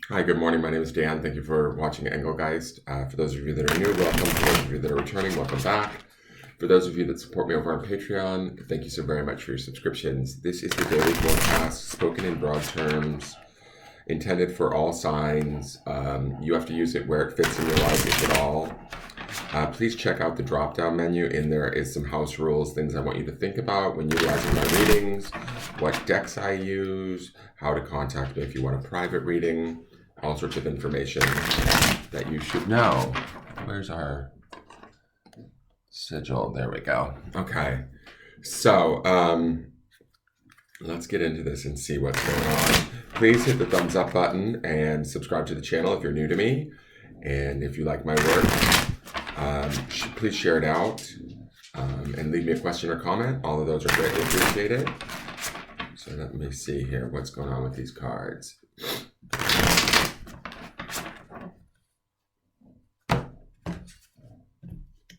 Hi, good morning. My name is Dan. Thank you for watching Engelgeist. For those of you that are new, welcome. For those of you that are returning, welcome back. For those of you that support me over on Patreon, thank you so very much for your subscriptions. This is the daily forecast, spoken in broad terms, intended for all signs. You have to use it where it fits in your life, if at all. Please check out the drop-down menu. In there is some house rules, things I want you to think about when utilizing my readings, what decks I use, how to contact me if you want a private reading, all sorts of information that you should know. Where's our sigil? There we go. Okay. So, let's get into this and see what's going on. Please hit the thumbs up button and subscribe to the channel if you're new to me. And if you like my work, please share it out and leave me a question or comment. All of those are greatly appreciated. So let me see here what's going on with these cards.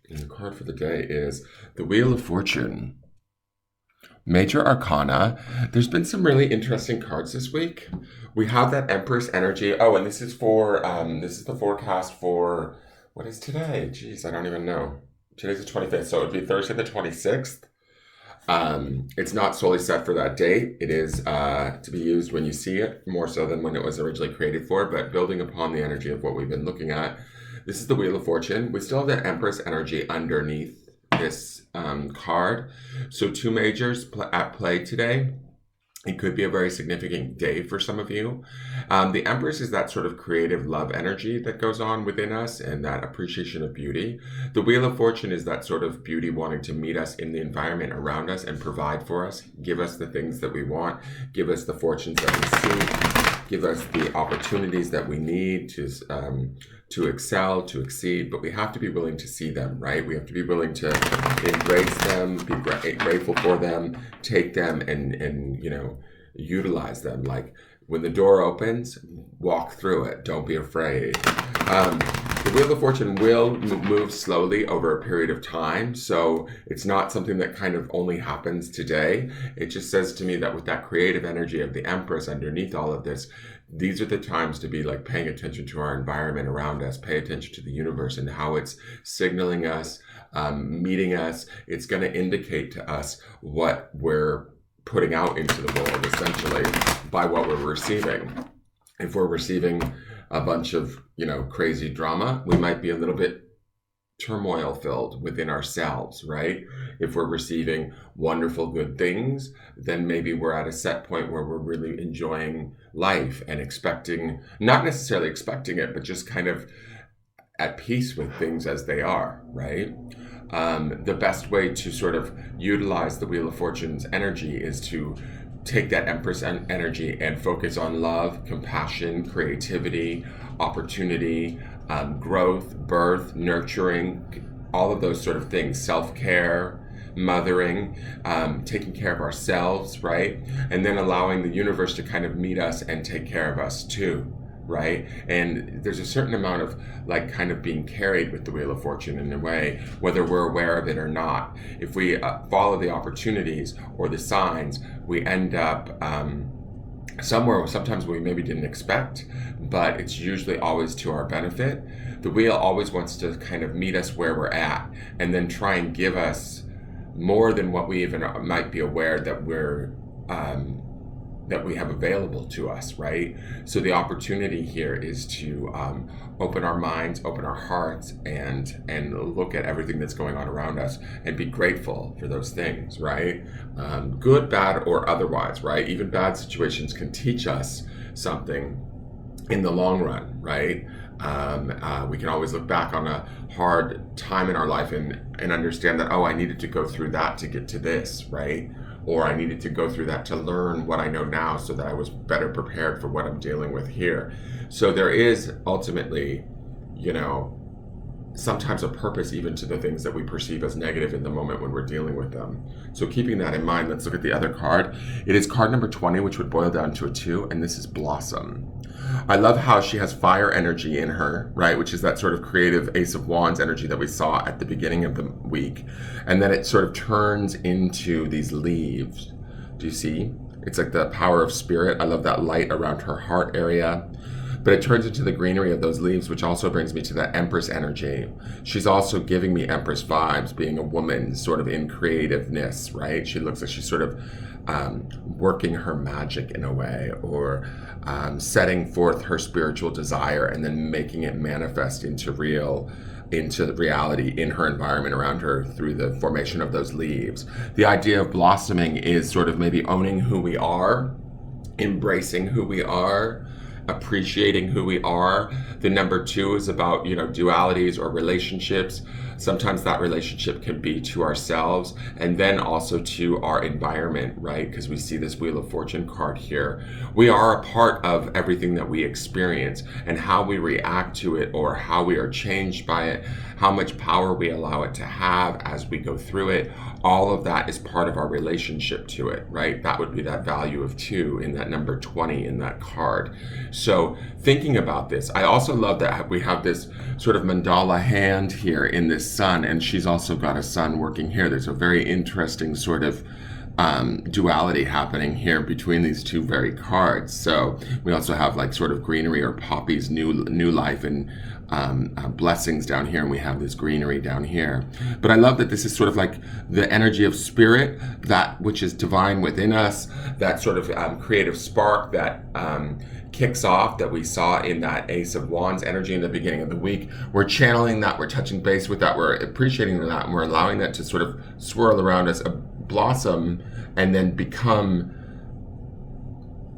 And the card for the day is the Wheel of Fortune. Major Arcana. There's been some really interesting cards this week. We have that Empress energy. Oh, and this is the forecast for, what is today? Jeez, I don't even know. Today's the 25th, so it would be Thursday the 26th. It's not solely set for that date. It is to be used when you see it, more so than when it was originally created for, but building upon the energy of what we've been looking at. This is the Wheel of Fortune. We still have the Empress energy underneath this card. So two majors at play today. It could be a very significant day for some of you. The Empress is that sort of creative love energy that goes on within us and that appreciation of beauty. The Wheel of Fortune is that sort of beauty wanting to meet us in the environment around us and provide for us, give us the things that we want, give us the fortunes that we seek, give us the opportunities that we need to excel, to exceed, but we have to be willing to see them, right? We have to be willing to embrace them, be grateful for them, take them and utilize them. Like when the door opens, walk through it. Don't be afraid. The Wheel of Fortune will move slowly over a period of time, so it's not something that kind of only happens today. It just says to me that with that creative energy of the Empress underneath all of this, these are the times to be like paying attention to our environment around us, pay attention to the universe and how it's signaling us, meeting us. It's going to indicate to us what we're putting out into the world, essentially, by what we're receiving. If we're receiving a bunch of, crazy drama, we might be a little bit turmoil filled within ourselves, right? If we're receiving wonderful good things, then maybe we're at a set point where we're really enjoying life and not necessarily expecting it, but just kind of at peace with things as they are, right? The best way to sort of utilize the Wheel of Fortune's energy is to take that Empress energy and focus on love, compassion, creativity, opportunity, growth, birth, nurturing, all of those sort of things, self-care, mothering, taking care of ourselves, right? And then allowing the universe to kind of meet us and take care of us too, right? And there's a certain amount of like kind of being carried with the Wheel of Fortune in a way, whether we're aware of it or not. If we follow the opportunities or the signs, we end up somewhere sometimes we maybe didn't expect, but it's usually always to our benefit. The wheel always wants to kind of meet us where we're at and then try and give us more than what we even might be aware that that we have available to us, right? So the opportunity here is to open our minds, open our hearts, and look at everything that's going on around us and be grateful for those things, right? Good, bad, or otherwise, right? Even bad situations can teach us something in the long run, right? We can always look back on a hard time in our life and understand that, oh, I needed to go through that to get to this, right? Or I needed to go through that to learn what I know now so that I was better prepared for what I'm dealing with here. So there is ultimately, sometimes a purpose even to the things that we perceive as negative in the moment when we're dealing with them. So keeping that in mind, let's look at the other card. It is card number 20, which would boil down to a 2, and this is Blossom. I love how she has fire energy in her, right? Which is that sort of creative Ace of Wands energy that we saw at the beginning of the week. And then it sort of turns into these leaves. Do you see? It's like the power of spirit. I love that light around her heart area. but it turns into the greenery of those leaves, which also brings me to that Empress energy. She's also giving me Empress vibes, being a woman sort of in creativeness, right? She looks like she's sort of working her magic in a way, or setting forth her spiritual desire and then making it manifest into reality in her environment around her through the formation of those leaves. The idea of blossoming is sort of maybe owning who we are, embracing who we are, appreciating who we are. The number 2 is about, dualities or relationships. Sometimes that relationship can be to ourselves and then also to our environment, right? Because we see this Wheel of Fortune card here. We are a part of everything that we experience, and how we react to it or how we are changed by it, how much power we allow it to have as we go through it. All of that is part of our relationship to it, right? That would be that value of 2 in that number 20 in that card. So thinking about this, I also love that we have this sort of mandala hand here in this sun, and she's also got a sun working here. There's a very interesting sort of duality happening here between these two very cards. So we also have like sort of greenery or poppies, new life, and blessings down here, and we have this greenery down here. But I love that this is sort of like the energy of spirit, that which is divine within us, that sort of creative spark that kicks off, that we saw in that Ace of Wands energy in the beginning of the week. We're channeling that, we're touching base with that, we're appreciating that, and we're allowing that to sort of swirl around us, blossom, and then become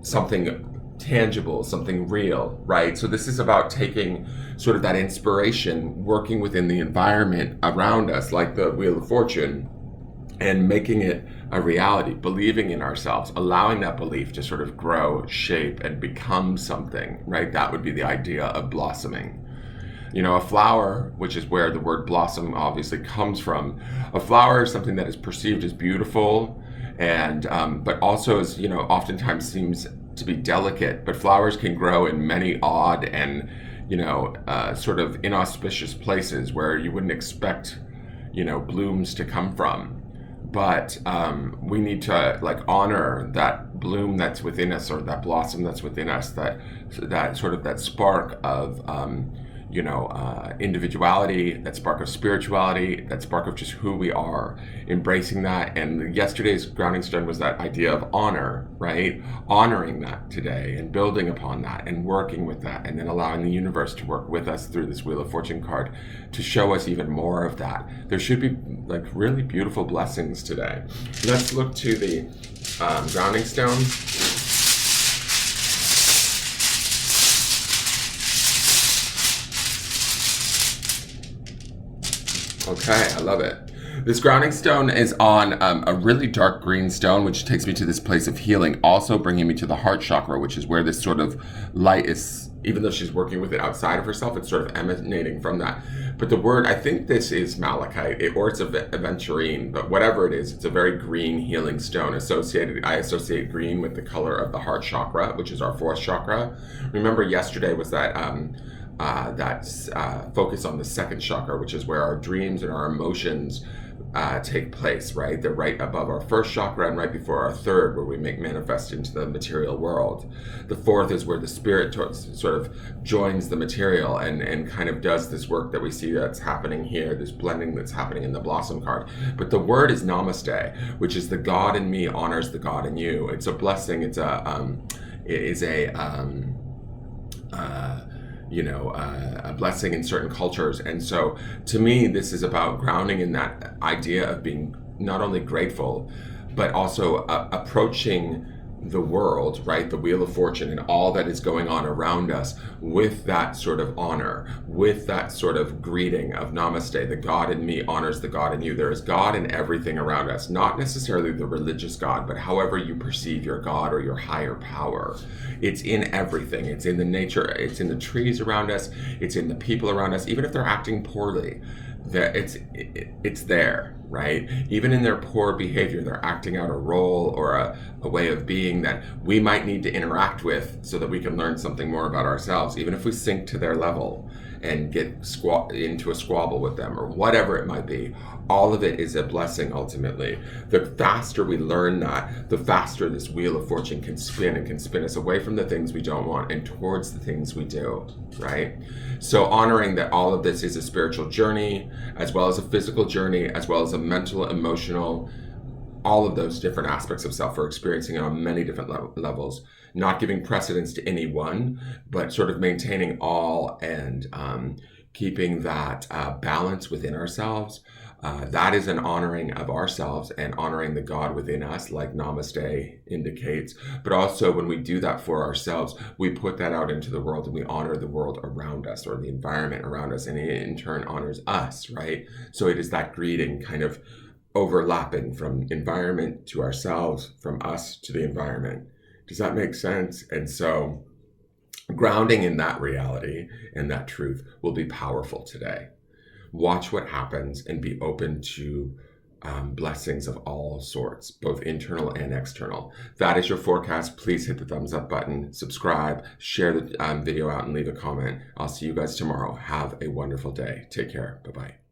something tangible, something real, right? So this is about taking sort of that inspiration, working within the environment around us, like the Wheel of Fortune, and making it a reality, believing in ourselves, allowing that belief to sort of grow, shape, and become something, right? That would be the idea of blossoming. A flower, which is where the word blossom obviously comes from. A flower is something that is perceived as beautiful, and but also is, oftentimes seems to be delicate. But flowers can grow in many odd and, sort of inauspicious places where you wouldn't expect, blooms to come from. But we need to honor that bloom that's within us, or that blossom that's within us, that sort of that spark of individuality, that spark of spirituality, that spark of just who we are, embracing that. And yesterday's grounding stone was that idea of honor, right? Honoring that today and building upon that and working with that, and then allowing the universe to work with us through this Wheel of Fortune card to show us even more of that. There should be really beautiful blessings today. Let's look to the grounding stone. Okay, I love it. This grounding stone is on a really dark green stone, which takes me to this place of healing, also bringing me to the heart chakra, which is where this sort of light is, even though she's working with it outside of herself, it's sort of emanating from that. But the word, I think this is malachite, or it's aventurine, but whatever it is, it's a very green healing stone. I associate green with the color of the heart chakra, which is our 4th chakra. Remember, yesterday was that focus on the 2nd chakra, which is where our dreams and our emotions take place, right? They're right above our 1st chakra and right before our 3rd, where we make manifest into the material world. The 4th is where the spirit sort of joins the material and kind of does this work that we see that's happening here, this blending that's happening in the Blossom card. But the word is namaste, which is the God in me honors the God in you. It's a blessing. It's a blessing in certain cultures. And so to me, this is about grounding in that idea of being not only grateful, but also approaching the world, right? The Wheel of Fortune and all that is going on around us with that sort of honor, with that sort of greeting of namaste. The God in me honors the God in you. There is God in everything around us, not necessarily the religious God, but however you perceive your God or your higher power. It's in everything. It's in the nature. It's in the trees around us. It's in the people around us. Even if they're acting poorly, it's there. right? Even in their poor behavior, they're acting out a role or a way of being that we might need to interact with so that we can learn something more about ourselves, even if we sink to their level and get into a squabble with them or whatever it might be. All of it is a blessing ultimately. The faster we learn that, the faster this wheel of fortune can spin and can spin us away from the things we don't want and towards the things we do, right? So honoring that all of this is a spiritual journey, as well as a physical journey, as well as a mental, emotional, all of those different aspects of self we're experiencing on many different levels, not giving precedence to any one, but sort of maintaining all and keeping that balance within ourselves. That is an honoring of ourselves and honoring the God within us, like Namaste indicates. But also when we do that for ourselves, we put that out into the world and we honor the world around us or the environment around us, and it in turn honors us, right? So it is that greeting kind of overlapping from environment to ourselves, from us to the environment. Does that make sense? And so grounding in that reality and that truth will be powerful today. Watch what happens and be open to blessings of all sorts, both internal and external. That is your forecast. Please hit the thumbs up button, subscribe, share the video out, and leave a comment. I'll see you guys tomorrow. Have a wonderful day. Take care. Bye-bye.